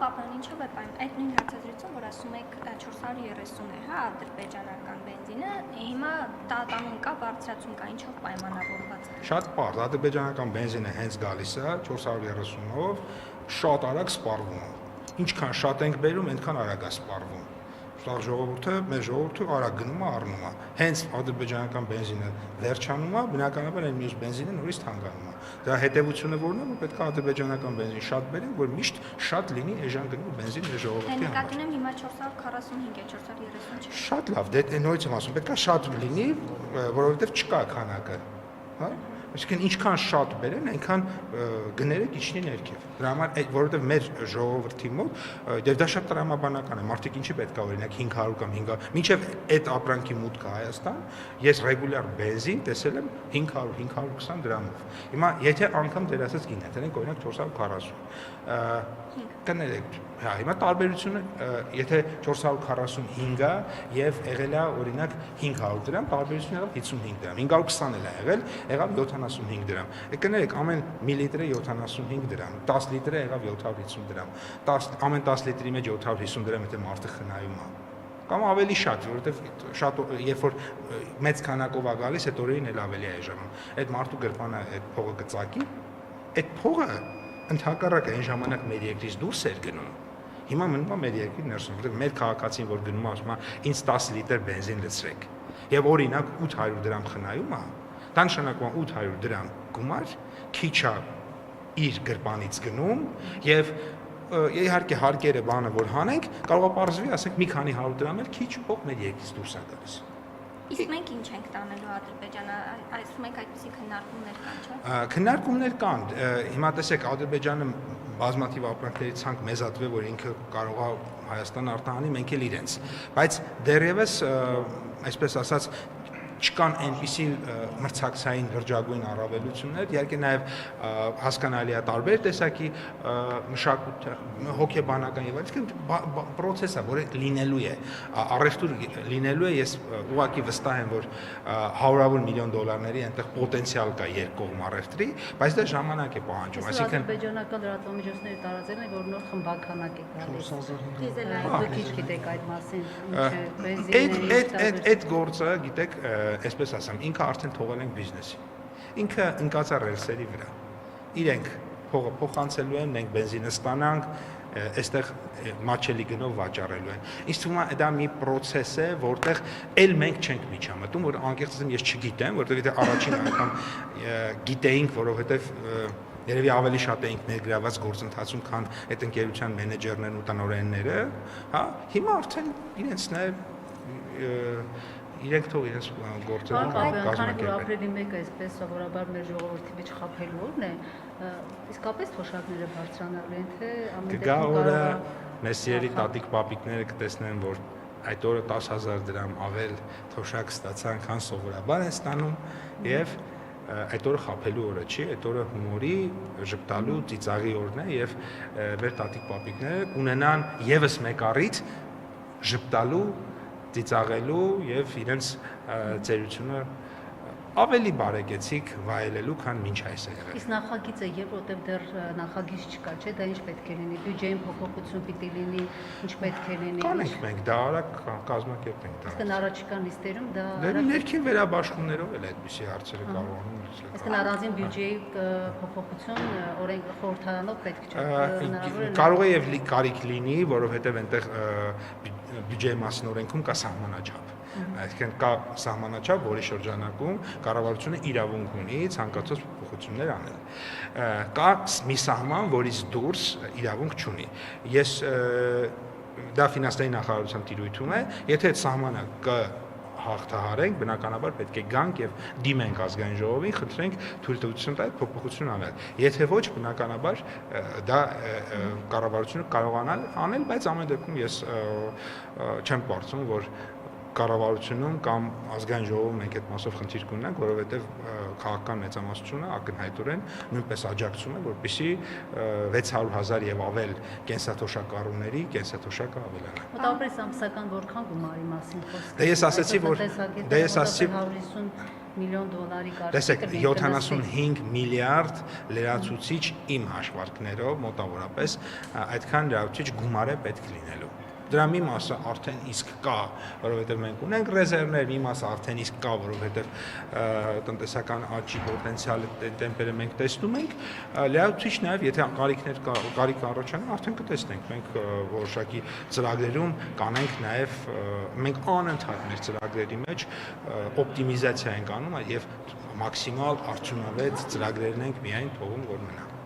Պապյան, ինչով է պայման։ Այդ նույն հարցազրույցում, որ ասում եք 430 է, հա, ադրբեջանական բենզինը, հիմա տատանուն կա, բարձրացում կա, ինչով պայմանավորված է։ Շատ պարզ, ադրբեջանական բենզինը հենց գալիս է 430-ով, շատ արագ սպառվում է։ Ինչքան շատ ենք բերում, այնքան արագ է սպառվում։ Սաղ ժողովուրդը, մեր ժողովուրդը արագ գնում է, առնում է։ Հենց ադրբեջանական բենզինը վերջանում է, բնականաբար այն մյուս բենզինը նորից թանկանում է։ Դրա հետևությունը որն է, որ պետք է ադրբեջանական բենզին շատ բերենք, որ միշտ շատ լինի էժան գնող բենզին մեր ժողովրդի համար։ Նկատի ունեմ հիմա 445 է, 430 չէ։ Շատ լավ, դե նորից եմ ասում, պետք է շատ լինի, որովհետև չկա քանակը, հա։ Այսինքն ինչքան շատ բերեն, այնքան գները կիջնի ներքև։ Դրա համար որովհետև մեր ժողովրդի մոտ դա շատ տրամաբանական է։ Մարդիկ ինչի պետք է օրինակ 500 կամ 500, մինչև այդ ապրանքի մուտքը Հայաստան, ես ռեգուլյար բենզին տեսել եմ 500-520 դրամով։ Հիմա եթե անգամ դեր ասած գինը, դրանք օրինակ 440 կներեք, հա, հիմա տարբերությունը, եթե 445-ը եւ եղել է օրինակ 500 դրամ, տարբերությունը եղավ 55 դրամ, 520 էլ է եղել, եղավ 75 դրամ։ Կներեք, ամեն միլիտրը 75 դրամ, 10 լիտրը եղավ 750 դրամ, ամեն 10 լիտրի մեջ 750 դրամ եթե մարդը խնայում է։ Կամ ավելի շատ, որովհետև շատ երբ որ մեծ քանակով է գալիս, այդ օրերին էլ ավելի է էժանում։ Այդ մարդու գրպանը այդ փողը կծակի, այդ փողը ընդհակառակը այն ժամանակ մեր երկրից դուրս էր գնում։ Հիմա մնում է մեր երկրի ներսում, որովհետև մեր քաղաքացին, որ գնում է, ասում է, ինձ 10 լիտր բենզին լցրեք։ Եվ օրինակ 800 դրամ խնայում է, դա նշանակում է 800 դրամ գումար, քիչ է իր գրպանից գնում եւ իհարկե հարկերը բանը որ հանենք, կարող է պարզվի, ասենք մի քանի 100 դրամ էլ քիչ փող մեր երկրից դուրս է գալիս։ Իսկ մենք ինչ ենք տանելու Ադրբեջանը, այսօր մենք այդպիսի քննարկումներ կան, չէ՞։ Քննարկումներ կան։ Հիմա տեսեք, Ադրբեջանը բազմաթիվ ապրանքների ցանկ մեզատվել, որ ինքը կարող է Հայաստան արտահանի, մենք էլ իրենց։ Բայց դեռևս, այսպես ասած, չկան այնպիսի մրցակցային լրջագույն առավելություններ, իհարկե նաև հասկանալի է տարբեր տեսակի մշակույթ, հոգեբանական եւ այլն, process է, որը լինելու է, առևտուր լինելու է, ես ուղղակի վստահ եմ, որ $100 միլիոն դոլարների այնտեղ պոտենցիալ կա երկկողմ առևտրի, բայց դա ժամանակ է պահանջում, այսինքն ադրբեջանական լրատվամիջոցների տարածելն է, որ նոր խմբականակ է գալիս։ Դիզելային քիչ գիտեք այդ մասին, ինչ է բենզինը։ Այդ գործը, գիտեք, այսպես ասեմ, ինքը արդեն թողել ենք բիզնեսին։ Ինքը ընկած է ռելսերի վրա։ Իրենք փողը փոխանցելու են, մենք բենզինը ստանանք, այստեղ մաչելի գնով վաճառելու են։ Ինձ թվում է դա մի process է, որտեղ էլ մենք չենք միջամտում, որ անկեղծ ասեմ, ես չգիտեմ, որտեղ եթե առաջին անգամ գիտեինք, որովհետև երևի ավելի շատ էինք ներգրաված գործընթացում, քան այդ ընկերության մենեջերներն ու տնօրենները, հա, հիմա արդեն իրենցն է իրենք թող իրենց գործերում կազմակերպել։ Ապրիլի 1-ը այսպես սովորաբար մեր ժողովրդի մեջ խաբելու օրն է, իսկապես թոշակները բարձրանալու են, թե ամեն դեպքում կարող է մեզ սիրելի տատիկ պապիկները կտեսնեն, որ այդ օրը 10,000 դրամ ավել թոշակ ստացան, քան սովորաբար են ստանում եւ այդ օրը խաբելու օրը չի, այդ օրը հումորի, ժպտալու, ծիծաղի օրն է եւ մեր տատիկ պապիկները կունենան եւս մեկ առիթ ժպտալու, ծիծաղելու եւ իրենց ծերությունը ավելի բարեկեցիկ վայելելու, քան մինչ այս է եղել։ Իսկ նախագիծը երբ որտեղ դեռ նախագիծ չկա, չէ՞, դա ինչ պետք է լինի, բյուջեին փոփոխություն պիտի լինի, ինչ պետք է լինի։ Կանենք մենք դա արագ կազմակերպենք դա։ Իսկ առաջիկա նիստերում դա ներքին վերաբաշխումներով էլ այդպիսի հարցերը կարող են լուծել։ Իսկ առանձին բյուջեի փոփոխություն օրենք խորհրդարանով պետք չէ։ Կարող է եւ կարիք լինի, որովհետեւ այնտեղ բյուջեի մասին օրենքում կա սահմանաչափ։ Այսինքն կա սահմանաչափ, որի շրջանակում կառավարությունը իրավունք ունի ցանկացած փոփոխություններ անել։ Կա մի սահման, որից դուրս իրավունք չունի։ Ես դա ֆինանսների նախարարության տիրույթում է, եթե այդ սահմանը հաղթահարենք, բնականաբար պետք է գանք եւ դիմենք ազգային ժողովին, խնդրենք թույլտվություն տալ փոփոխություն անել։ Եթե ոչ, բնականաբար դա կառավարությունը կարողանալ անել, բայց ամեն դեպքում ես չեմ կարծում, որ կառավարությունում կամ ազգային ժողովում մենք այդ մասով խնդիր կունենանք, որովհետև քաղաքական մեծամասնությունը ակնհայտորեն նույնպես աջակցում է, որպեսզի 600,000 եւ ավել կենսաթոշակառուների կենսաթոշակը ավելանա։ Մոտավորապես ամսական որքան գումարի մասին խոսքը։ Դե ես ասացի, որ միլիոն դոլարի Տեսեք, 75 միլիարդ լրացուցիչ իմ հաշվարկներով մոտավորապես այդքան լրացուցիչ գումար է պետք լինելու։ Դրա մի մասը արդեն իսկ կա, որովհետև մենք ունենք ռեզերվներ, մի մասը արդեն իսկ կա, որովհետև տնտեսական աճի պոտենցիալը տեմպերը մենք տեսնում ենք, լրացուցիչ նաև եթե կարիք առաջանա, արդեն կտեսնենք։ Մենք որոշակի ծրագրերում կանենք նաև մենք անընդհատ մեր ծրագրերի մեջ օպտիմիզացիա ենք անում եւ մաքսիմալ արդյունավետ ծրագրերն ենք միայն թողում որ մնա։